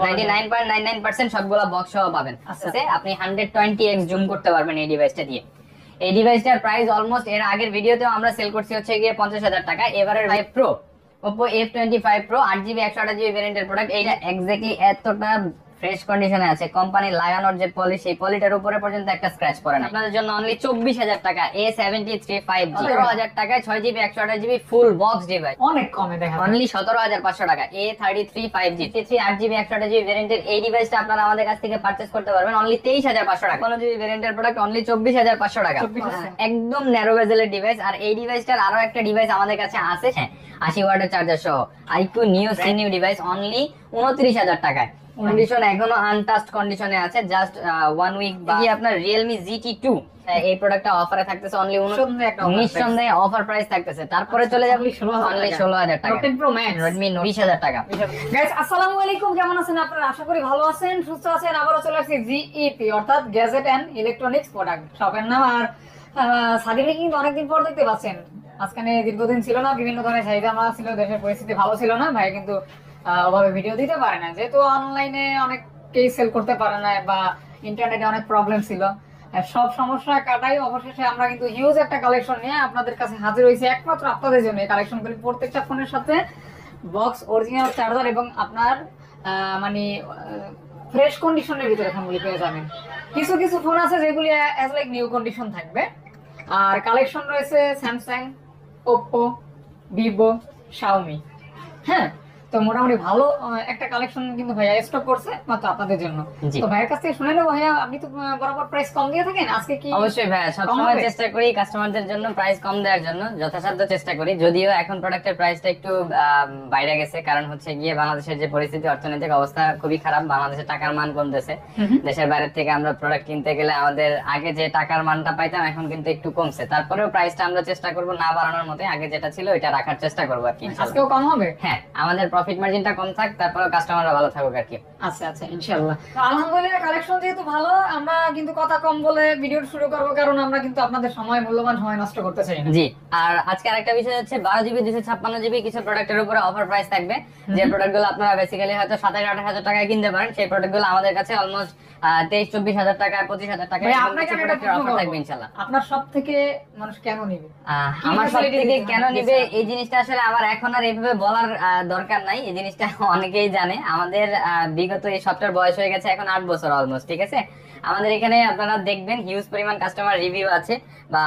99.99% সবগুলা বক্স সহ পাবেন। আচ্ছা, আপনি 120x জুম করতে পারবেন এই ডিভাইসটা দিয়ে। এই ডিভাইসটার প্রাইস অলমোস্ট এর আগের ভিডিওতেও আমরা সেল করছি হচ্ছে গিয়ে 50,000 টাকা। এবারে pro Oppo F25 Pro 8GB 128GB ভ্যারিয়েন্টের প্রোডাক্ট। এইটা এক্স্যাক্টলি এতটা ফ্রেশ কন্ডিশনে আছে, কোম্পানি লাগানোর যে পলিশ এই পলিটার উপরে পর্যন্ত একটা স্ক্র্যাচ পড়ে না। আপনাদের জন্য অনলি 24,000 টাকা A73 5G, 17,000 টাকায় 6GB 128GB full box device, অনেক কমে দেখা অনলি 17,500 টাকা। A33 5G 8GB 128GB ভ্যারিয়েন্টের এই ডিভাইসটা আপনারা আমাদের কাছ থেকে পারচেজ করতে পারবেন অনলি 23,500 টাকা। 15GB ভ্যারিয়েন্টের প্রোডাক্ট অনলি 24,500 টাকা, একদম ন্যারো বেজেলের ডিভাইস। আর এই ডিভাইসটার আরো একটা ডিভাইস আমাদের কাছে আছে 80 ওয়াটের চার্জার সহ, আইকিউ নিউ সিনিউ ডিভাইস অনলি 29,000 টাকায়। কন্ডিশন এখনো আনটাচড কন্ডিশনে আছে, জাস্ট 1 উইক বাকি। আপনার Realme GT2 এই প্রোডাক্টটা অফারে থাকতেছে অনলি নিঃসন্দেহে অফার প্রাইস থাকতেছে। তারপরে চলে যাবে অনলি 16,000 টাকা Redmi Pro Max, Redmi Note 20,000 টাকা। গাইস আসসালামু আলাইকুম, কেমন আছেন আপনারা? আশা করি ভালো আছেন, সুস্থ আছেন। আবারো চলে আসছি GEP অর্থাৎ গ্যাজেট এন্ড ইলেকট্রনিক্স প্রোডাক্ট শপের নাম। আর সাদিকে কিন্তু অনেকদিন পর দেখতে পাচ্ছেন, আজকানে দীর্ঘদিন ছিল না, বিভিন্ন ধরনের চাহিদা আমার ছিল, দেশের পরিস্থিতি ভালো ছিল না, ভাই কিন্তু ওভাবে ভিডিও দিতে পারে না, যেহেতু অনলাইনে অনেককেই সেল করতে পারে না বা ইন্টারনেটে অনেক প্রবলেম ছিল। সব সমস্যা কাটাই অবশেষে আমরা কিন্তু হিউজ একটা কালেকশন নিয়ে আপনাদের কাছে হাজির হয়েছি, একমাত্র আপনাদের জন্য। এই কালেকশনগুলি প্রত্যেকটা ফোনের সাথে বক্স, অরিজিনাল চার্জার এবং আপনার মানে ফ্রেশ কন্ডিশনের ভিতরে ফোনগুলি পেয়ে যাবেন। কিছু কিছু ফোন আছে যেগুলি অ্যাজ লাইক নিউ কন্ডিশন থাকবে। আর কালেকশন রয়েছে স্যামসাং, ওপ্পো, ভিভো, শাওমি। হ্যাঁ, তো মোটামুটি ভালো একটা কালেকশন কিন্তু ভাইয়া স্টক করছে মাত্র আপনাদের জন্য। তো ভাইয়ের কাছ থেকে শুনে নেবো, ভাইয়া আপনি তো বরাবর প্রাইস কম দিয়ে থাকেন, আজকে কি? অবশ্যই ভাইয়া, সবসময় চেষ্টা করি কাস্টমারদের জন্য প্রাইস কম দেওয়ার জন্য, যথাসাধ্য চেষ্টা করি। যদিও এখন প্রোডাক্টের প্রাইসটা একটু বাইরে গেছে, কারণ হচ্ছে গিয়ে বাংলাদেশের যে পরিস্থিতি, অর্থনৈতিক অবস্থা খুবই খারাপ, বাংলাদেশের টাকার মান কমতেছে। দেশের বাইরে থেকে আমরা প্রোডাক্ট কিনতে গেলে আমাদের আগে যে টাকার মানটা পাইতাম এখন কিন্তু একটু কমছে। তারপরেও প্রাইসটা আমরা চেষ্টা করবো না বাড়ানোর মতো, আগে যেটা ছিল ওইটা রাখার চেষ্টা করবো আর কি। আজকেও কম হবে? হ্যাঁ, আমাদের প্রফিট মার্জিনটা কম থাক, তারপরেও কাস্টমাররা ভালো থাকুক আর কি। আচ্ছা আচ্ছা, ইনশাআল্লাহ। আলহামদুলিল্লাহ, কালেকশন যেহেতু ভালো, আমরা কিন্তু কথা কম বলে ভিডিও শুরু করব, কারণ আমরা কিন্তু আপনাদের সময়, মূল্যবান সময় নষ্ট করতে চাই না। জি, আর আজকে আরেকটা বিষয় হচ্ছে 12GB 256GB কিছু প্রোডাক্টের উপরে অফার প্রাইস থাকবে। যে প্রোডাক্টগুলো আপনারা বেসিক্যালি হয়তো 27,000-28,000 টাকায় কিনতে পারেন, সেই প্রোডাক্টগুলো আমাদের কাছে অলমোস্ট 23-24,000 টাকা, 25,000 টাকা অফার থাকবে ইনশাআল্লাহ। আপনার সব থেকে মানুষ কেন নিবে? আমার সব থেকে কেন নিবে এই জিনিসটা আসলে আমার এখন আর এইভাবে বলার দরকার নাই, এই জিনিসটা অনেকেই জানে। আমাদের বিগত এই সফটওয়্যার বয়স হয়ে গেছে এখন 8 বছর অলমোস্ট, ঠিক আছে। আমাদের এখানে আপনারা দেখবেন হিউজ পরিমাণ কাস্টমার রিভিউ আছে, বা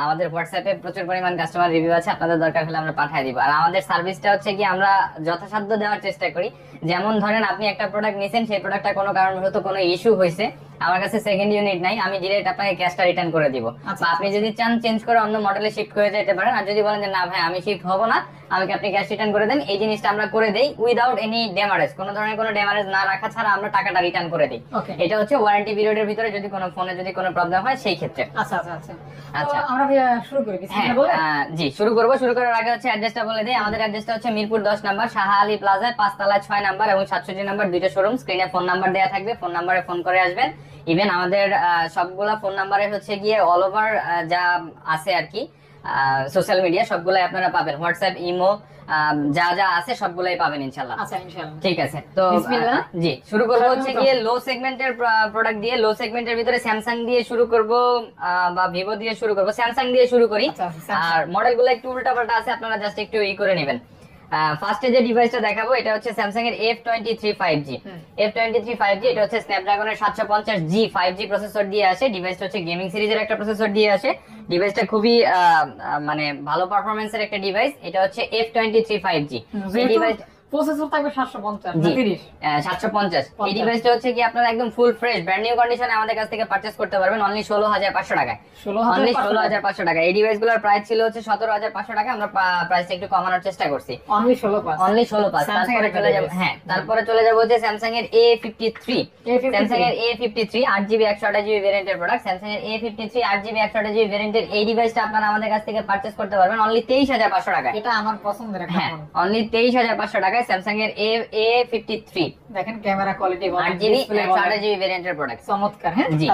আমাদের হোয়াটসঅ্যাপে প্রচুর পরিমাণ কাস্টমার রিভিউ আছে, আপনাদের দরকার হলে আমরা পাঠিয়ে দিব। আর আমাদের সার্ভিসটা হচ্ছে কি আমরা যথাসাধ্য দেওয়ার চেষ্টা করি। যেমন ধরেন আপনি একটা প্রোডাক্ট নিছেন, সেই প্রোডাক্টটা কোনো কারণবশত কোনো ইস্যু হয়েছে, আমার কাছে সেকেন্ড ইউনিট নাই, আমি ডিরেক্ট আপনাকে ক্যাশটা রিটার্ন করে দিব। বা আপনি যদি চান চেঞ্জ করে অন্য মডেলে শিফট করে যেতে পারেন, আর যদি বলেন যে না ভাই আমি শিফট হবো না, আমাকে আপনি ক্যাশ রিটার্ন করে দেন, এই জিনিসটা আমরা করে দেই উইদাউট এনি ড্যামারেজ, কোনো ধরনের কোনো ড্যামারেজ না রাখা ছাড়া আমরা টাকাটা রিটার্ন করে দিই। এটা হচ্ছে ওয়ারেন্টি পিরিয়ডের ভিতরে যদি কোনো ফোনে যদি কোনো প্রবলেম হয় সেই ক্ষেত্রে। আচ্ছা আচ্ছা আচ্ছা, আচ্ছা আমরা শুরু করি। জি, শুরু করব। শুরু করার আগে হচ্ছে অ্যাড্রেসটা বলে দেই। আমাদের অ্যাড্রেসটা হচ্ছে মিরপুর 10 নাম্বার শাহ আলী প্লাজায় 5 তলায় 6 নাম্বার এবং 67 নাম্বার, দুইটা শোরুম। স্ক্রিনে ফোন নাম্বার দেয়া থাকবে, ফোন নাম্বারে ফোন করে আসবেন। ইভেন আমাদের সবগুলা ফোন নাম্বারে হচ্ছে গিয়ে অল ওভার যা আছে আর কি সোশ্যাল মিডিয়া সবগুলাই আপনারা পাবেন, হোয়াটসঅ্যাপ, ইমো যা যা আছে সবগুলাই পাবেন ইনশাআল্লাহ। আচ্ছা ইনশাআল্লাহ, ঠিক আছে। তো জি, শুরু করব হচ্ছে গিয়ে লো সেগমেন্টের প্রোডাক্ট দিয়ে। লো সেগমেন্টের ভিতরে স্যামসাং দিয়ে শুরু করব বা ভিভো দিয়ে শুরু করব। স্যামসাং দিয়ে শুরু করি, আর মডেলগুলো একটু উল্টাপাল্টা আছে, আপনারা জাস্ট একটু করে নেবেন। ফার্স্টে যে ডিভাইসটা দেখাবো এটা হচ্ছে স্যামসাং এর F23 5G। F23 5G এটা হচ্ছে স্ন্যাপড্রাগনের 750G 5G প্রসেসর দিয়ে আসে। ডিভাইসটা হচ্ছে গেমিং সিরিজের একটা প্রসেসর দিয়ে আসে। ডিভাইসটা খুবই মানে ভালো পারফরম্যান্সের একটা ডিভাইস। এটা হচ্ছে F23 5G। এই ডিভাইস প্রসেসর থাকবে 750 না 30 750। এই ডিভাইসটা হচ্ছে কি আপনারা একদম ফুল ফ্রেশ ব্র্যান্ড নিউ কন্ডিশনে আমাদের কাছ থেকে পারচেজ করতে পারবেন অনলি 16,500 টাকায়। অনলি 16,500 টাকা। এই ডিভাইসগুলোর প্রাইস ছিল হচ্ছে 17,500 টাকা, আমরা প্রাইসটা একটু কমানোর চেষ্টা করছি, অনলি 16,500। অনলি 16,500। তারপরে চলে যাব, হ্যাঁ তারপরে চলে যাব হচ্ছে স্যামসাং এর A53। স্যামসাং এর A53 8GB 128GB ভ্যারিয়েন্টের প্রোডাক্ট। স্যামসাং এর A53 8GB 128GB ভ্যারিয়েন্টের এই ডিভাইসটা আপনারা আমাদের কাছ থেকে পারচেজ করতে পারবেন অনলি 23,500 টাকায়। এটা আমার পছন্দের একটা ফোন, অনলি 23,500 টাকায়। স্যামসাং এর A53 দেখেন ক্যামেরা কোয়ালিটি 8GB 128GB ভেরিয়েন্টের প্রোডাক্ট। চমৎকার। হ্যাঁ, জি,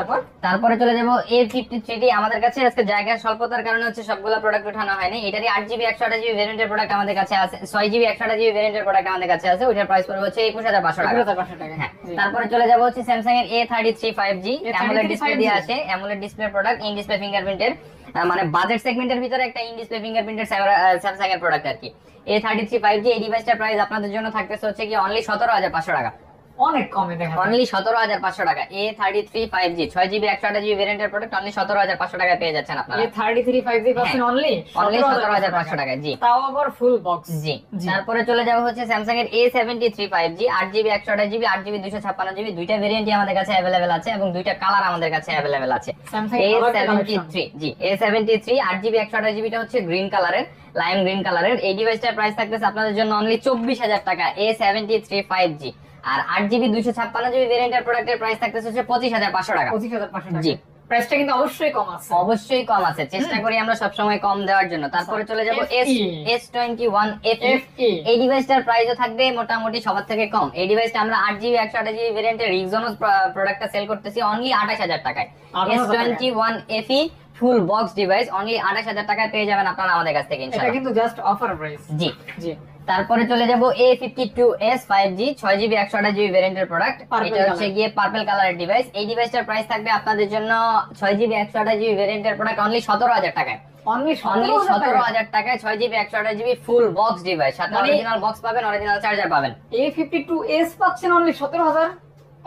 তারপরে চলে যাব A53 আমাদের কাছে আজকে জায়গার স্বল্পতার কারণে হচ্ছে সবগুলো প্রোডাক্ট উঠানো হয়নি। এটারই 8GB 128GB ভেরিয়েন্টের প্রোডাক্ট আমাদের কাছে আছে, 6GB 128GB ভেরিয়েন্টের প্রোডাক্ট আমাদের কাছে আছে। ওটার প্রাইস পড়বে হচ্ছে 21500 টাকা। 21500 টাকা। হ্যাঁ, জি। তারপরে চলে যাব হচ্ছে স্যামসাং এর A33 5G AMOLED display 5G দিয়ে আসে, AMOLED display product, in display ফিঙ্গারপ্রিন্টের, মানে বাজেট সেগমেন্টের ভিতরে একটা ইন ডিসপ্লে ফিঙ্গারপ্রিন্টের স্যামসাং এর প্রোডাক্ট আর কি। A33 5G এই ডিভাইসটার প্রাইস আপনাদের জন্য থাকতেছে হচ্ছে কি অনলি 17500 টাকা। অনেক কমে দেখা যায়। অনলি 17500 টাকা। A33 5G 6GB 128GB ভেরিয়েন্টের প্রোডাক্ট অনলি 17500 টাকায় পেয়ে যাচ্ছেন আপনারা। A33 5G পাচ্ছেন অনলি 17500 টাকা। জি, তাও আবার ফুল বক্স। জি। তারপরে চলে যাবো হচ্ছে স্যামসাং এর A73 5G 8GB 128GB 8GB 256GB দুইটা ভেরিয়েন্টই আমাদের কাছে अवेलेबल আছে এবং দুইটা কালার আমাদের কাছে अवेलेबल আছে। A73 জি, A73 8GB 128GB টা হচ্ছে গ্রিন কালারের, লাইম গ্রিন কালারের। এই ডিভাইসটার প্রাইস থাকতেছে আপনাদের জন্য অনলি 24000 টাকা A73 5G। আর 8GB 256GB ভেরিয়েন্টের প্রোডাক্টের প্রাইস থাকতেছে হচ্ছে 25500 টাকা। 25500 টাকা। জি, প্রাইসটা কিন্তু অবশ্যই কম আছে। অবশ্যই কম আছে, চেষ্টা করি আমরা সব সময় কম দেওয়ার জন্য। তারপরে চলে যাব S21 FE। এই ডিভাইসটার প্রাইসও থাকবে মোটামুটি সবার থেকে কম। এই ডিভাইসটা আমরা 8GB 128GB ভেরিয়েন্টের Exynos প্রোডাক্টটা সেল করতেছি অনলি 28000 টাকায়। S21 FE full box device only 28000 টাকায় পেয়ে যাবেন আপনারা আমাদের কাছ থেকে এটা ইনশাআল্লাহ। কিন্তু জাস্ট অফার প্রাইস। জি, জি। তারপরে চলে যাব A52s 5G 6GB 128GB ভেরিয়েন্টের প্রোডাক্ট। এটা হচ্ছে গিয়ে পার্পল কালারের ডিভাইস। এই ডিভাইসটার প্রাইস থাকবে আপনাদের জন্য 6GB 128GB ভেরিয়েন্টের প্রোডাক্ট অনলি 17000 টাকায়। অনলি 17000 টাকায় 6GB 128GB full box device, সাথে অরিজিনাল বক্স পাবেন, অরিজিনাল চার্জার পাবেন। A52s পাচ্ছেন অনলি 17000,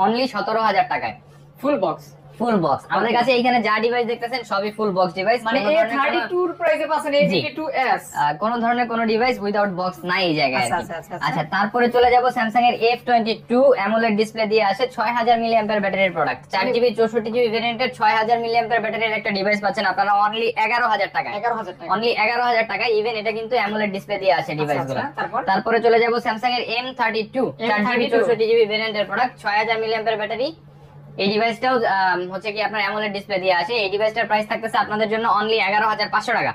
অনলি 17000 টাকায় ফুল বক্স। Full box. আমাদের কাছে এখানে যা ডিভাইস দেখতেছেন সবই ফুল বক্স ডিভাইস, মানে A32 এর প্রাইসে পাচ্ছেন A52s। কোন ধরনের কোন ডিভাইস উইদাউট বক্স নাই এই জায়গায়। আচ্ছা। আচ্ছা, তারপরে চলে যাব স্যামসাং এর F22 অ্যামোলেড ডিসপ্লে দিয়ে আসে 6000 মিলিঅ্যাম্পিয়ার ব্যাটারির প্রোডাক্ট। 4GB 64GB ভেরিয়েন্টের 6000 মিলিঅ্যাম্পিয়ার ব্যাটারির একটা ডিভাইস পাচ্ছেন আপনারা অনলি 11000 টাকায়। 11000 টাকা। অনলি 11000 টাকা। ইভেন এটা কিন্তু অ্যামোলেড ডিসপ্লে দিয়ে আসে ডিভাইসগুলো। তারপর তারপরে চলে যাব স্যামসাং এর M32 4GB 64GB ভেরিয়েন্টের প্রোডাক্ট, 6000 মিলিঅ্যাম্পিয়ার ব্যাটারি। এই ডিভাইসটাও হচ্ছে কি আপনার অ্যামোলেড ডিসপ্লে দিয়ে আসে। এই ডিভাইসটার প্রাইস থাকতেছে আপনাদের জন্য অনলি 11500 টাকা।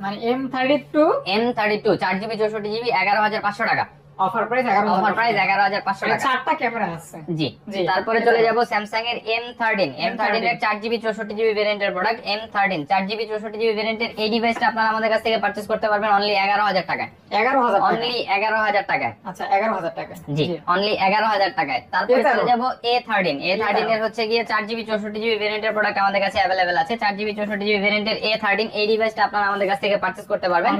মানে M32 4GB 64GB 11500 টাকা। Offer price 11000। অফার প্রাইস 11500 টাকা। চারটা ক্যামেরা আছে। জি, তারপরে চলে যাব স্যামসাং এর M13 এর 4GB 64GB ভেরিয়েন্টের প্রোডাক্ট। M13 4GB 64GB ভেরিয়েন্টের এই ডিভাইসটা আপনারা আমাদের কাছ থেকে পারচেজ করতে পারবেন অনলি 11000 টাকায়। 11000 অনলি 11000 টাকায়। আচ্ছা, 11000 টাকা। জি, অনলি 11000 টাকায়। তারপরে চলে যাব A13 এর হচ্ছে গিয়ে 4GB 64GB ভেরিয়েন্টের প্রোডাক্ট আমাদের কাছে अवेलेबल আছে। 4GB 64GB ভেরিয়েন্টের A13 এই ডিভাইসটা আপনারা আমাদের কাছ থেকে পারচেজ করতে পারবেন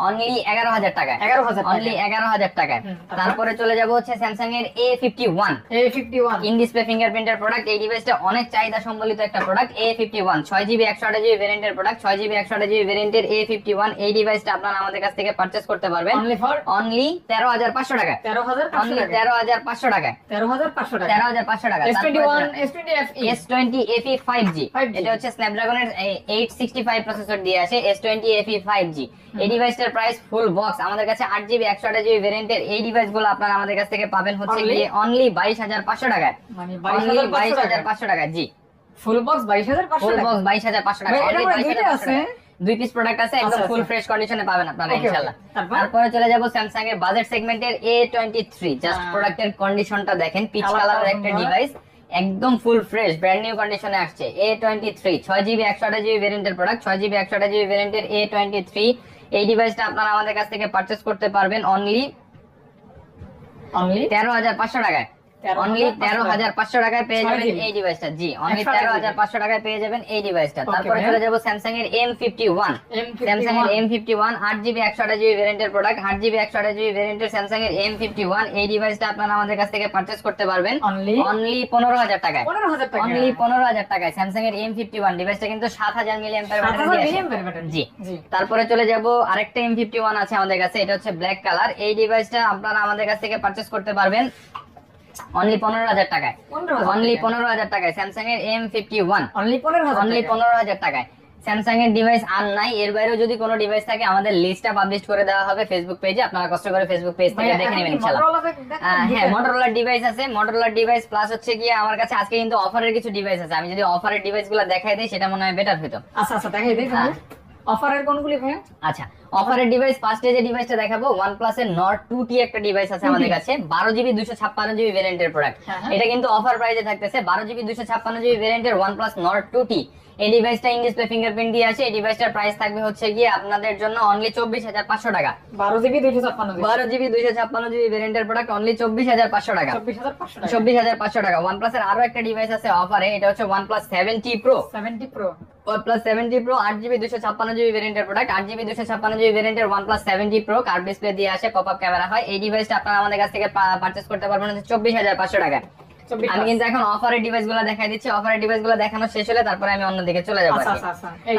অনলি 11000 টাকায়। 11000 অনলি 11000 টাকায়। তারপরে চলে যাব হচ্ছে স্যামসাং এর A51 ইন ডিসপ্লে ফিঙ্গারপ্রিন্টের প্রোডাক্ট। এই ডিভাইসটা অনেক চাহিদা সম্বলিত একটা প্রোডাক্ট। A51 6GB 128GB ভেরিয়েন্টের প্রোডাক্ট। 6GB 128GB ভেরিয়েন্টের A51 এই ডিভাইসটা আপনারা আমাদের কাছ থেকে পারচেজ করতে পারবেন অনলি 13500 টাকায়। অনলি 13500 টাকায়। 13500 টাকা। 13500 টাকা। S20 FE 5G 5G এটা হচ্ছে স্ন্যাপড্রাগনের 865 প্রসেসর দিয়ে আসে। S20 FE 5G এই ডিভাইসটার প্রাইস ফুল বক্স আমাদের কাছে 8GB 128GB ভেরিয়েন্টের এই ডিভাইসগুলো আপনারা আমাদের কাছ থেকে পাবেন হচ্ছে গিয়ে অনলি 22500 টাকায়। মানে অনলি 22500 টাকা। জি, ফুল বক্স 22500 ফুল টাকা। বক্স 22500 টাকা। এটা মানে দুইটা আছে, দুই পিস প্রোডাক্ট আছে, একদম ফুল ফ্রেশ কন্ডিশনে পাবেন আপনারা ইনশাআল্লাহ। তারপরে চলে যাব স্যামসাং এর বাজেট সেগমেন্টের A23 জাস্ট প্রোডাক্টের কন্ডিশনটা দেখেন, পিচ কালারের একটা ডিভাইস, একদম ফুল ফ্রেশ ব্র্যান্ড নিউ কন্ডিশনে আসছে। A23 6GB 128GB ভেরিয়েন্টের প্রোডাক্ট। 6GB 128GB ভেরিয়েন্টের A23 এই ডিভাইসটা আপনারা আমাদের কাছ থেকে পারচেজ করতে পারবেন অনলি 13500 টাকায়। অনলি 13500 টাকায় পেয়ে যাবেন এই ডিভাইসটা। জি, অনলি 13500 টাকায় পেয়ে যাবেন এই ডিভাইসটা। তারপরে চলে যাব স্যামসাং এর M51 স্যামসাং এর M51 8GB 128GB ভেরিয়েন্টের প্রোডাক্ট। 8GB 128GB ভেরিয়েন্টের স্যামসাং এর M51 এই ডিভাইসটা আপনারা আমাদের কাছ থেকে পারচেজ করতে পারবেন অনলি 15000 টাকায়। অনলি 15000 টাকায় স্যামসাং এর M51 ডিভাইসটা কিন্তু 7000 মিলিঅ্যাম্পিয়ার ব্যাটারি। জি, তারপরে চলে যাব আরেকটা M51 আছে আমাদের কাছে, এটা হচ্ছে ব্ল্যাক কালার। এই ডিভাইসটা আপনারা আমাদের কাছ থেকে পারচেজ করতে পারবেন অনলি 15000 টাকায়। অনলি 15000 টাকায় স্যামসাং এর M51 অনলি 15000 টাকায়। স্যামসাং এর ডিভাইস আর নাই, এর বাইরেও যদি কোনো ডিভাইস থাকে আমাদের লিস্টটা পাবলিশ করে দেওয়া হবে ফেসবুক পেজে, আপনারা কষ্ট করে ফেসবুক পেজ থেকে দেখে নেবেন ইনশাআল্লাহ। হ্যাঁ, মোটরোলার ডিভাইস আছে, মোটরোলার ডিভাইস প্লাস হচ্ছে গিয়ে আমার কাছে আজকে কিন্তু অফারের কিছু ডিভাইস আছে। আমি যদি অফারের ডিভাইসগুলো দেখাই দেই সেটা মনে হয় বেটার হতো। আচ্ছা, দেখাই দেই তাহলে। অফারের কোনগুলি ভাই? আচ্ছা, অফারের ডিভাইস ফার্স্টে যে ডিভাইসটা দেখাবো OnePlus এর Nord 2T একটা ডিভাইস আছে আমাদের কাছে 12GB 256GB ভেরিয়েন্টের প্রোডাক্ট। এটা কিন্তু অফার প্রাইসে থাকতেছে 12GB 256GB ভেরিয়েন্টের OnePlus Nord 2T। এই ডিভাইসটা ইন ডিসপ্লে ফিঙ্গারপ্রিন্ট দিয়ে আছে। এই ডিভাইসটার প্রাইস থাকবে হচ্ছে গিয়ে আপনাদের জন্য অনলি 24,500 টাকা। 12GB 256GB 12GB 256GB ভেরিয়েন্টের প্রোডাক্ট অনলি 24,500 টাকা। 24,500 টাকা। OnePlus এর আরো একটা ডিভাইস আছে অফারে, এটা হচ্ছে OnePlus 7T Pro। 70 Pro OnePlus 7T Pro 8GB 256GB ভেরিয়েন্টের প্রোডাক্ট। 8GB 256GB ভেরিয়েন্টের OnePlus 7T Pro curve display দিয়ে আসে, পপআপ ক্যামেরা হয়। এই ডিভাইসটা আপনারা আমাদের কাছ থেকে পারচেজ করতে পারবেন 24,500 টাকা। আমি কিন্তু এখন অফারের ডিভাইসগুলো দেখাই দিচ্ছি। অফারের ডিভাইসগুলো দেখানো শেষ হলে তারপরে আমি অন্যদিকে চলে যাব।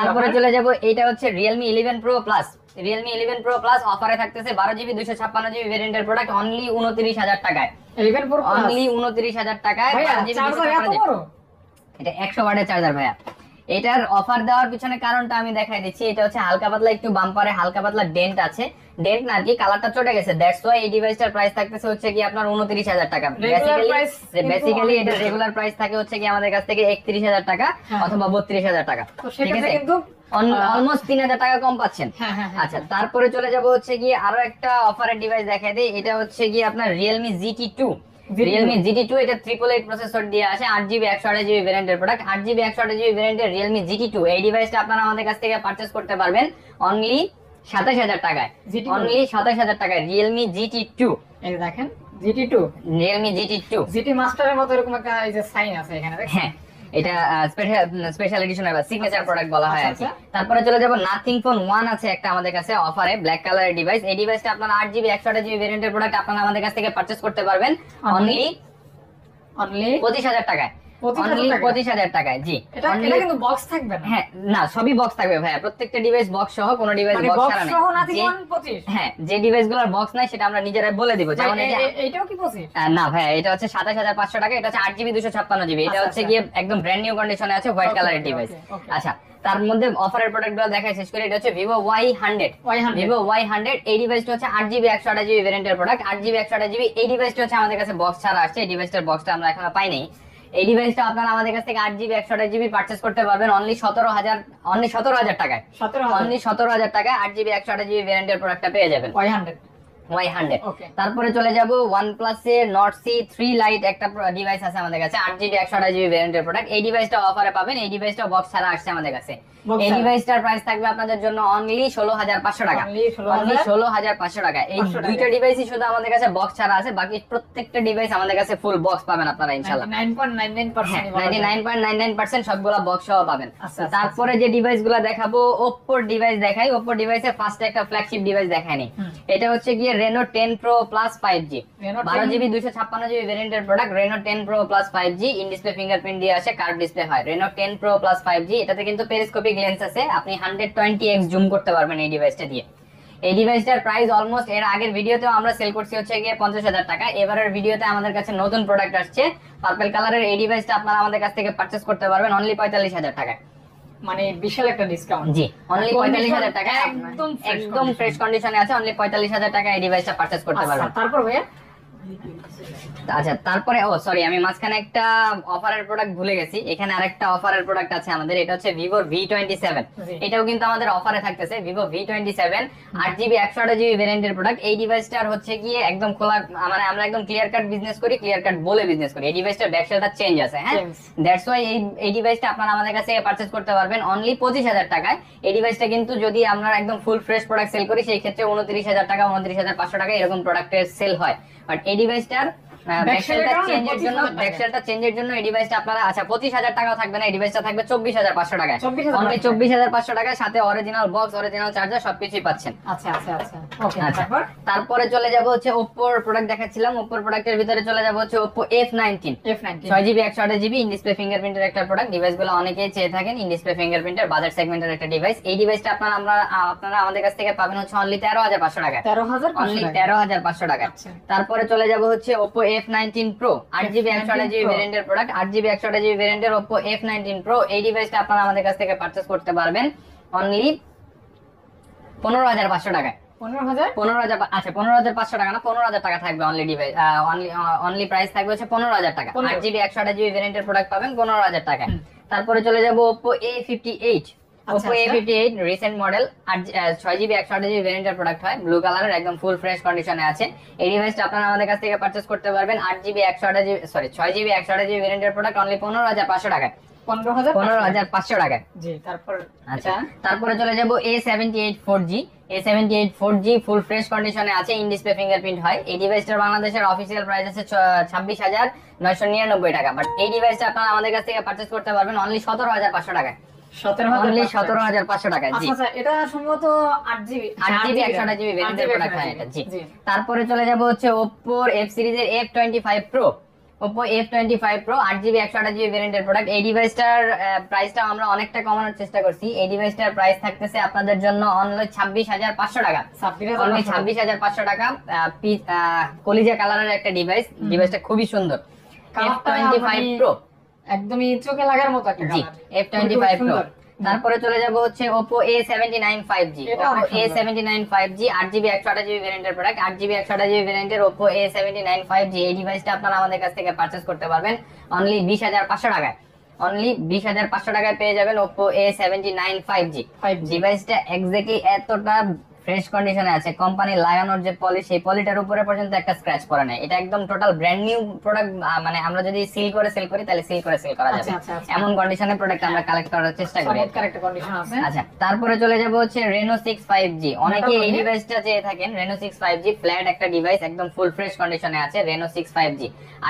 তারপরে চলে যাব, এটা হচ্ছে Realme 11 Pro Plus। Realme 11 Pro Plus অফারে থাকতেছে 12GB 256GB ভেরিয়েন্টের প্রোডাক্ট অনলি 29,000 টাকায়। 11 Pro Plus অনলি 29,000 টাকায়। এটা 100 ওয়াটের চার্জার ভাইয়া। এটার অফার দেওয়ার পিছনে কারণটা আমি দেখাই দিচ্ছি। এটা হচ্ছে হালকা পাতলা একটু বাম্পারে হালকা পাতলা ডেন্ট আছে, ডেন্ট না কি কালারটা চটে গেছে, দ্যাটস ওয়াই এই ডিভাইসটার প্রাইস থাকতেছে হচ্ছে কি আপনার 29,000 টাকা। বেসিক্যালি এটা রেগুলার প্রাইস থাকে হচ্ছে কি আমাদের কাছ থেকে 31,000 টাকা অথবা 32,000 টাকা। ঠিক আছে, কিন্তু অলমোস্ট 3,000 টাকা কম পাচ্ছেন। আচ্ছা, তারপরে চলে যাব হচ্ছে কি আরো একটা অফারের ডিভাইস দেখাই দিই। এটা হচ্ছে কি আপনার Realme GT2। Realme GT2 এটা 888 প্রসেসর দিয়ে আসে, 8GB 128GB ভেরিয়েন্টের প্রোডাক্ট। 8GB 128GB ভেরিয়েন্টের Realme GT2 এই ডিভাইসটা আপনারা আমাদের কাছ থেকে পারচেজ করতে পারবেন অনলি 27,000 টাকায়। অনলি 27,000 টাকায় Realme GT2। এই দেখেন GT2, Realme GT2 GT মাস্টারের মতো এরকম একটা এই যে সাইন আছে এখানে দেখেন। হ্যাঁ, এটা স্পেশাল এডিশন বা সিগনেচার প্রোডাক্ট বলা হয় আর কি। আচ্ছা। তারপরে চলে যাব, Nothing Phone 1 আছে একটা আমাদের কাছে অফারে, ব্ল্যাক কালারের ডিভাইস। এই ডিভাইসটা আপনারা 8GB 128GB ভেরিয়েন্টের প্রোডাক্ট আপনারা আমাদের কাছ থেকে পারচেজ করতে পারবেন অনলি 25,000 টাকায়। অনলি 25,000 টাকায়। জি, এটা কিন্তু বক্স থাকবে না। হ্যাঁ, না সবই বক্স থাকবে ভাইয়া, প্রত্যেকটা ডিভাইস বক্স সহ, কোনো ডিভাইস বক্স ছাড়া নাই। হ্যাঁ, যে ডিভাইসগুলোর বক্স নাই সেটা আমরা নিজেরাই বলে দিব। যেমন এইটাও কি 25? না ভাইয়া, এটা হচ্ছে 27,500 টাকা। এটা হচ্ছে 8GB 256GB। এটা হচ্ছে গিয়ে একদম ব্র্যান্ড নিউ কন্ডিশনে আছে, হোয়াইট কালারের ডিভাইস। আচ্ছা, তার মধ্যে অফারের প্রোডাক্টগুলো দেখাই শেষ করে। এটা হচ্ছে Vivo Y100। Vivo Y100 এই ডিভাইসটা হচ্ছে 8GB 128GB ভেরিয়েন্টের প্রোডাক্ট। 8GB 128GB এই ডিভাইসটা হচ্ছে আমাদের কাছে বক্স ছাড়া আসছে। এই ডিভাইসটার বক্সটা আমরা এখনো পাইনি। এই ডিভাইসটা আপনারা আমাদের কাছ থেকে 8GB 128GB পারচেজ করতে পারবেন অনলি 17,000 টাকায়। অনলি 17,000 টাকায় 8GB 128GB ভেরিয়েন্টের প্রোডাক্টটা পেয়ে যাবেন Y100। তারপরে চলে যাব, OnePlus এর Nord C3 Lite একটা ডিভাইস আছে আমাদের কাছে, 8GB 128GB ভেরিয়েন্টের প্রোডাক্ট। এই ডিভাইসটা অফারে পাবেন। এই ডিভাইসটা বক্স ছাড়া আসছে আমাদের কাছে। এই ডিভাইসটার প্রাইস থাকবে আপনাদের জন্য অনলি 16,500 টাকা। অনলি 16,500 টাকা। এই দুইটা ডিভাইসই শুধু আমাদের কাছে বক্স ছাড়া আছে, বাকি প্রত্যেকটা ডিভাইস আমাদের কাছে ফুল বক্স পাবেন আপনারা ইনশাআল্লাহ। 99.99% সবগুলা বক্স সহ পাবেন। তারপরে যে ডিভাইসগুলো দেখাবো, Oppo ডিভাইস দেখাই। Oppo ডিভাইসে ফার্স্ট একটা ফ্ল্যাগশিপ ডিভাইস দেখাইনি। এটা হচ্ছে গিয়ে Reno 10 Pro Plus 5G। 12GB 256GB ভেরিয়েন্টের product Reno 10 Pro Plus 5G। In display fingerprint দিয়ে আসে, কার্ভ ডিসপ্লে হয়। Reno 10 Pro Plus 5G এটাতে কিন্তু পেরিস্কোপিক লেন্স আছে, আপনি 120x জুম করতে পারবেন এই ডিভাইসটা দিয়ে। এই ডিভাইসটার প্রাইস অলমোস্ট এর আগের ভিডিওতেও আমরা সেল করছি হচ্ছে গিয়ে 50,000 টাকা। এবারের ভিডিওতে আমাদের কাছে নতুন প্রোডাক্ট আসছে পার্পল কালারের। এই ডিভাইসটা আপনারা আমাদের কাছ থেকে পারচেজ করতে পারবেন অনলি 45,000 টাকায়। মানে বিশাল একটা ডিসকাউন্ট। জি, অনলি 45,000 টাকা, একদম ফ্রেশ কন্ডিশনে আছে। অনলি 45,000 টাকা এই ডিভাইসটা পারচেজ করতে পারবেন। তারপর ভাইয়া, আচ্ছা, তারপরে সরি, আমি মাঝখানে একটা অফারের প্রোডাক্ট ভুলে গেছি। এখানে আরেকটা অফারের প্রোডাক্ট আছে আমাদের, এটা হচ্ছে Vivo V27। এটাও কিন্তু আমাদের অফারে থাকতেছে। Vivo V27 8GB 128GB ভেরিয়েন্টের প্রোডাক্ট। এই ডিভাইসটার হচ্ছে গিয়ে একদম খোলা, মানে আমরা একদম ক্লিয়ার কাট বিজনেস করি, ক্লিয়ার কাট বলে বিজনেস করি। এই ডিভাইসটার ব্যাকসেলটা চেঞ্জ আছে। হ্যাঁ, দ্যাটস ওয়াই এই ডিভাইসটা আপনারা আমাদের কাছে পারচেজ করতে পারবেন অনলি 25,000 টাকায়। এই ডিভাইসটা কিন্তু যদি আমরা একদম ফুল ফ্রেশ প্রোডাক্ট সেল করি সেই ক্ষেত্রে 29,000 টাকা, 29,500 টাকা এরকম প্রোডাক্টের সেল হয়। বাট এই ডিভাইসটার ব্যাকসেলটা চেঞ্জের জন্য এই ডিভাইসটা আপনারা, আচ্ছা 25,000 টাকাও থাকবে না, এই ডিভাইসটা থাকবে 24,500 টাকায়। অনলি 24,500 টাকায়, সাথে অরিজিনাল বক্স, অরিজিনাল চার্জার সবকিছুই পাচ্ছেন। তারপরে চলে যাব হচ্ছে Oppoর প্রোডাক্ট দেখাচ্ছিলাম। Oppoর প্রোডাক্টের ভিতরে চলে যাব হচ্ছে Oppo F19। 6GB 128GB in display ফিঙ্গারপ্রিন্টের একটা প্রোডাক্ট। ডিভাইসগুলো অনেকেই চেয়ে থাকেন, ইন ডিসপ্লে ফিঙ্গারপ্রিন্টের বাজার সেগমেন্টের একটা ডিভাইস। এই ডিভাইসটা আপনারা আমাদের কাছ থেকে পাবেন হচ্ছে অনলি 13,500 টাকা। অনলি 13,500 টাকা। তারপরে চলে যাব হচ্ছে Oppo F19 Pro 8GB 128GB ভেরিয়েন্টের প্রোডাক্ট। 8GB 128GB ভেরিয়েন্টের Oppo F19 Pro এই ডিভাইসটা আপনারা আমাদের কাছ থেকে পারচেজ করতে পারবেন অনলি 15,500 টাকায়। 15,000, আচ্ছা 15,500 টাকা না, 15,000 টাকা থাকবে অনলি ডিভাইস। অনলি প্রাইস থাকবে হচ্ছে 15,000 টাকা। 8GB 128GB ভেরিয়েন্টের প্রোডাক্ট পাবেন 15,000 টাকায়। তারপরে চলে যাব Oppo A58। Oppo A58 recent model, আর 6GB 128GB ভেরিয়েন্টের প্রোডাক্ট হয়, ব্লু কালারের, একদম ফুল ফ্রেশ কন্ডিশনে আছে। এই ডিভাইসটা আপনারা আমাদের কাছ থেকে পারচেজ করতে পারবেন 8GB 128GB, sorry 6GB 128GB ভেরিয়েন্টের প্রোডাক্ট অনলি 15,500 টাকায়। 15,500 টাকায়। জি, তারপর আচ্ছা, তারপরে চলে যাব A78 4G। A78 4G full fresh কন্ডিশনে আছে, ইন ডিসপ্লে ফিঙ্গারপ্রিন্ট হয়। এই ডিভাইসটার বাংলাদেশের অফিসিয়াল প্রাইস আছে 26,999 টাকা, বাট এই ডিভাইসটা আপনারা আমাদের কাছ থেকে পারচেজ করতে পারবেন অনলি 17,500 টাকায়। 17,500 টাকায়। জি, আচ্ছা, এটা সম্ভবত 8GB 128GB ভেরিয়েন্টের প্রোডাক্ট হয় এটা। জি, তারপরে চলে যাব হচ্ছে Oppo F সিরিজের F25 Pro। Oppo F25 Pro 8GB 128GB ভেরিয়েন্টের প্রোডাক্ট। এই ডিভাইসটার প্রাইসটা আমরা অনেকটা কমানোর চেষ্টা করছি। এই ডিভাইসটার প্রাইস থাকতেছে আপনাদের জন্য অনলি 26,500 টাকা। অনলি 26,500 টাকা। কলিজা কালারের একটা ডিভাইস, ডিভাইসটা খুবই সুন্দর। F25 Pro একদমই চোখে লাগার মতো একটা জি, F25 Pro। তারপরে চলে যাব হচ্ছে Oppo A79 5G। Oppo A79 5G 8GB 128GB ভেরিয়েন্টের প্রোডাক্ট, 8GB 128GB ভেরিয়েন্টের Oppo A79 5G। এই ডিভাইসটা আপনারা আমাদের কাছ থেকে পারচেজ করতে পারবেন অনলি 20,500 টাকায়। অনলি 20,500 টাকায় পেয়ে যাবেন Oppo A79 5G। ডিভাইসটা এক্স্যাক্টলি এতটা ফ্রেশ কন্ডিশনে আছে, কোম্পানি লাগানোর যে পলি, সেই পলিটার উপরে পর্যন্ত একটা স্ক্র্যাচ পড়ে নাই। এটা একদম টোটাল ব্র্যান্ড নিউ প্রোডাক্ট, মানে আমরা যদি সিল করে সেল করি তাহলে সিল করে সেল করা যাবে, এমন কন্ডিশনের প্রোডাক্ট আমরা কালেক্ট করার চেষ্টা করি। আচ্ছা, তারপরে চলে যাব হচ্ছে Reno 6 5G। অনেকে এই ডিভাইসটা চেয়ে থাকেন। Reno 6 5G ফ্ল্যাট একটা ডিভাইস, একদম ফুল ফ্রেশ কন্ডিশনে আছে। Reno 6 5G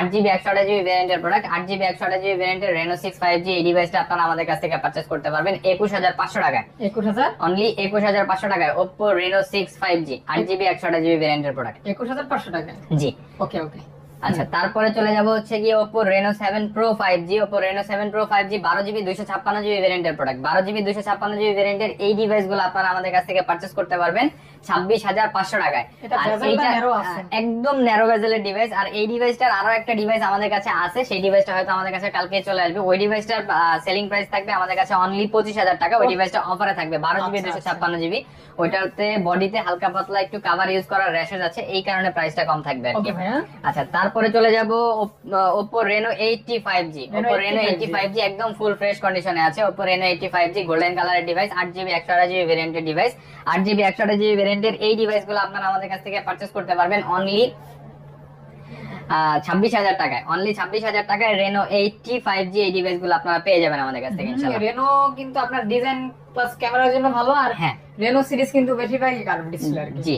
8GB 128GB ভেরিয়েন্টের প্রোডাক্ট, 8GB 128GB ভেরিয়েন্টের Reno 6 5G। এই ডিভাইসটা আপনারা আমাদের কাছ থেকে পারচেজ করতে পারবেন 21,500 টাকায়। 21,000 অনলি 21,500 টাকায় Oppo Reno 6 5G 8GB 128GB ভেরিয়েন্টের প্রোডাক্ট 21,500 টাকা। জি, ওকে ওকে। আচ্ছা, তারপরে চলে যাব হচ্ছে কি Oppo Reno 7 Pro 5G। Oppo Reno 7 Pro 5G 12GB 256GB ভেরিয়েন্টের প্রোডাক্ট, 12GB 256GB ভেরিয়েন্টের এই ডিভাইসগুলো আপনারা আমাদের কাছ থেকে পারচেজ করতে পারবেন 26,500 টাকায়। আর এইটা একদম ন্যারো বেজেলের ডিভাইস। আর এই ডিভাইসটার আরো একটা ডিভাইস আমাদের কাছে আছে, সেই ডিভাইসটা হয়তো আমাদের কাছে কালকে চলে আসবে। ওই ডিভাইসটার সেলিং প্রাইস থাকবে আমাদের কাছে অনলি 25,000 টাকা। ওই ডিভাইসটা অফারে থাকবে 12GB 256GB। ওইটাতে বডিতে হালকা পাতলা একটু কভার ইউজ করার র্যাশেস আছে, এই কারণে প্রাইসটা কম থাকবে। ওকে ভাইয়া। আচ্ছা, তারপরে চলে যাব Oppo Reno 80 5G। Oppo Reno 80 5G একদম ফুল ফ্রেশ কন্ডিশনে আছে। Oppo Reno 80 5G গোল্ডেন কালারের ডিভাইস, 8GB 128GB ভেরিয়েন্টের ডিভাইস। 8GB 128GB ভেরিয়েন্টের এই ডিভাইসগুলো আপনারা আমাদের কাছ থেকে পারচেজ করতে পারবেন অনলি 26,000 টাকায়। অনলি 26,000 টাকায় Reno 80 5G এই ডিভাইসগুলো আপনারা পেয়ে যাবেন আমাদের কাছ থেকে ইনশাআল্লাহ। Reno কিন্তু আপনার ডিজাইন প্লাস ক্যামেরার জন্য ভালো, আর হ্যাঁ, Reno সিরিজ কিন্তু বেশিরভাগই কার্ভ ডিসপ্লে আর কি। জি,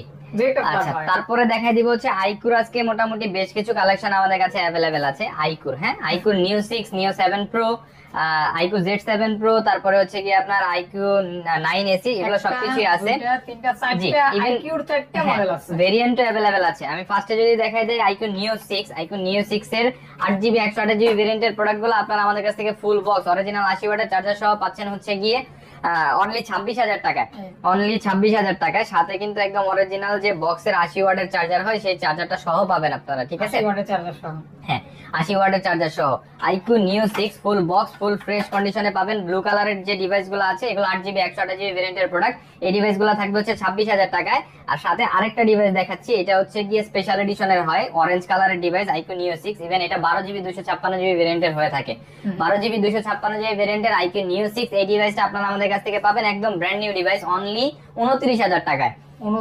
আচ্ছা, তারপরে দেখাই দিব হচ্ছে iQOO। আজকে মোটামুটি বেশ কিছু কালেকশন আমাদের কাছে अवेलेबल আছে iQOO। হ্যাঁ, iQOO Neo 6, Neo 7 Pro, iQOO Z7 Pro, তারপরে হচ্ছে কি আপনার iQOO 9AC, এগুলো সবকিছুই আছে। জি, iQOO 4টা মডেল আছে, ভেরিয়েন্টও अवेलेबल আছে। আমি ফার্স্টে যদি দেখাই দেই iQOO Neo 6, iQOO Neo 6 এর 8GB 128GB ভেরিয়েন্টের প্রোডাক্টগুলো আপনারা আমাদের কাছ থেকে ফুল বক্স অরিজিনাল 80 ওয়াটের চার্জার সহ পাচ্ছেন হচ্ছে গিয়ে অনলি 26,000 টাকায়। অনলি 26,000 টাকায়, সাথে কিন্তু একদম অরিজিনাল যে বক্সের 80 ওয়াটের চার্জার হয় সেই চার্জারটা সহ পাবেন আপনারা, ঠিক আছে? 80 ওয়াটের চার্জার সহ, হ্যাঁ, 80 ওয়াটের চার্জার সহ iQOO Neo 6 full box full fresh কন্ডিশনে পাবেন। ব্লু কালারের যে ডিভাইসগুলো আছে এগুলো 8GB 128GB ভেরিয়েন্টের প্রোডাক্ট। এই ডিভাইসগুলো থাকবে হচ্ছে 26,000 টাকায়। আর সাথে আরেকটা ডিভাইস দেখাচ্ছি, এটা হচ্ছে গিয়ে স্পেশাল এডিশনের হয়, অরেঞ্জ কালারের ডিভাইস iQOO Neo 6। ইভেন এটা 12GB 256GB ভেরিয়েন্টের হয়ে থাকে। 12GB 256GB ভেরিয়েন্টের iQOO Neo 6 এই ডিভাইসটা আপনারা আমাদের কাছ থেকে পাবেন একদম ব্র্যান্ড নিউ ডিভাইস অনলি 29,000 টাকায়।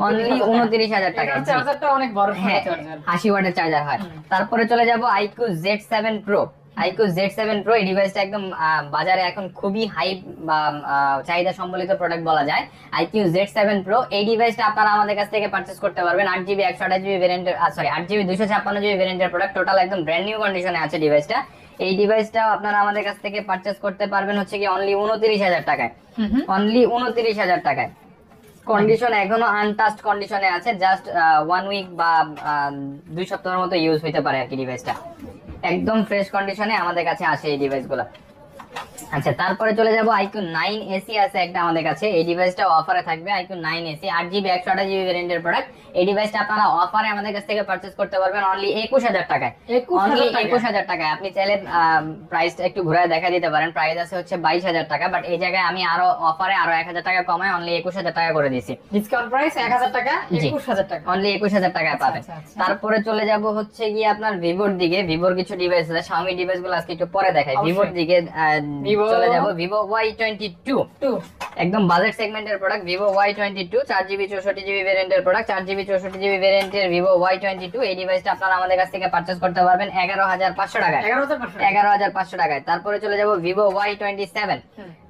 অনলি 29,000 টাকায়। চার্জারটা অনেক বড় চার্জার, 80 ওয়াটের চার্জার হয়। তারপরে চলে যাব iQOO Z7 Pro। iQOO Z7 Pro এই ডিভাইসটা একদম বাজারে এখন খুবই হাইপ বা চাহিদা সম্বলিত প্রোডাক্ট বলা যায়। iQOO Z7 Pro এই ডিভাইসটা আপনারা আমাদের কাছ থেকে পারচেজ করতে পারবেন 8GB 128GB ভেরিয়েন্টের, সরি 8GB 256GB ভেরিয়েন্টের প্রোডাক্ট। টোটাল একদম ব্র্যান্ড নিউ কন্ডিশনে আছে ডিভাইসটা। এই ডিভাইসটাও আপনারা আমাদের কাছ থেকে পারচেজ করতে পারবেন হচ্ছে কি অনলি 29,000 টাকায়। অনলি 29,000 টাকায়। কন্ডিশন এখনো আনটাচড কন্ডিশনে আছে, জাস্ট 1 উইক বা 2 সপ্তাহের মতো ইউজ হইতে পারে আর কি ডিভাইসটা। একদম ফ্রেশ কন্ডিশনে আমাদের কাছে আসে এই ডিভাইসগুলো। আচ্ছা, তারপরে চলে যাব iQOO 9AC আছে একটা আমাদের কাছে। এই ডিভাইসটা অফারে থাকবে iQOO 9AC 8GB 128GB ভেরিয়েন্টের প্রোডাক্ট। এই ডিভাইসটা আপনারা অফারে আমাদের কাছ থেকে পারচেজ করতে পারবেন অনলি 21,000 টাকায়। অনলি 21,000 টাকায়। আপনি চাইলে প্রাইসটা একটু ঘুরে দেখা দিতে পারেন, প্রাইস আছে হচ্ছে 22,000 টাকা, বাট এই জায়গায় আমি আরো অফারে আরো 1,000 টাকা কমায় অনলি 21,000 টাকা করে দিয়েছি। ডিসকাউন্ট প্রাইস 1,000 টাকা, 21,000 টাকা, অনলি 21,000 টাকায় পাবেন। তারপরে চলে যাব হচ্ছে গিয়ে আপনার ভিভোর দিকে। ভিভোর কিছু ডিভাইস আছে, Xiaomi ডিভাইসগুলো আজকে একটু পরে দেখাই। ভিভোর দিকে চলে যাব ভিভো Y22 একদম বাজেট সেগমেন্টের product Vivo Y22 4GB 64GB ভ্যারিয়েন্টের প্রোডাক্ট 4GB 64GB ভ্যারিয়েন্টের ভিভো Y22 এই ডিভাইসটা আপনারা আমাদের কাছ থেকে পারচেজ করতে পারবেন 11500 টাকায় 11500 টাকায়। তারপরে চলে যাব Vivo Y27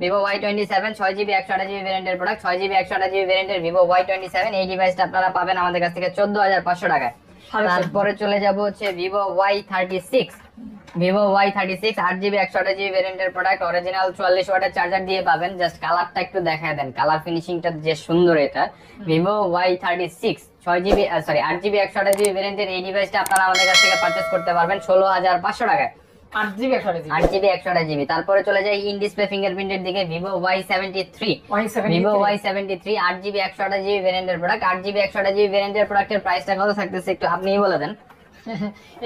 Vivo Y27 6GB 128GB ভ্যারিয়েন্টের প্রোডাক্ট 6GB 128GB ভ্যারিয়েন্টের ভিভো Y27 এই ডিভাইসটা আপনারা পাবেন আমাদের কাছ থেকে 14500 টাকায়। তারপরে চলে যাব হচ্ছে Vivo Y36 Vivo Y36 8GB 128GB ভ্যারিয়েন্টের প্রোডাক্ট অরিজিনাল 44 ওয়াটের চার্জার দিয়ে পাবেন। জাস্ট কালারটা একটু দেখায় দেন, কালার ফিনিশিংটা যে সুন্দর এটা। ভিভো Y36 8GB 128GB ভ্যারিয়েন্টের এই ডিভাইসটা আপনারা আমাদের কাছ থেকে পারচেজ করতে পারবেন 16500 টাকায় 8GB 128GB। তারপরে চলে যাই ইন ডিসপ্লে ফিঙ্গারপ্রিন্টের দিকে Vivo Y73 Vivo Y73 8GB 128GB ভ্যারিয়েন্টের প্রোডাক্ট 8GB 128GB ভ্যারিয়েন্টের প্রোডাক্টের প্রাইসটা কত থাকতেছে একটু আপনিই বলে দেন।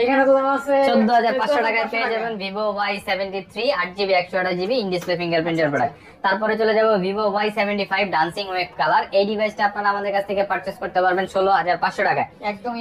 এখানে তো দাম আছে 14500 টাকায় পেয়ে যাবেন Vivo Y73 8GB 128GB in display ফিঙ্গারপ্রিন্টের প্রোডাক্ট। তারপরে চলে যাব Vivo Y75 dancing wave colour এই ডিভাইসটা আপনারা আমাদের কাছ থেকে পারচেজ করতে পারবেন 16500 টাকায় একদম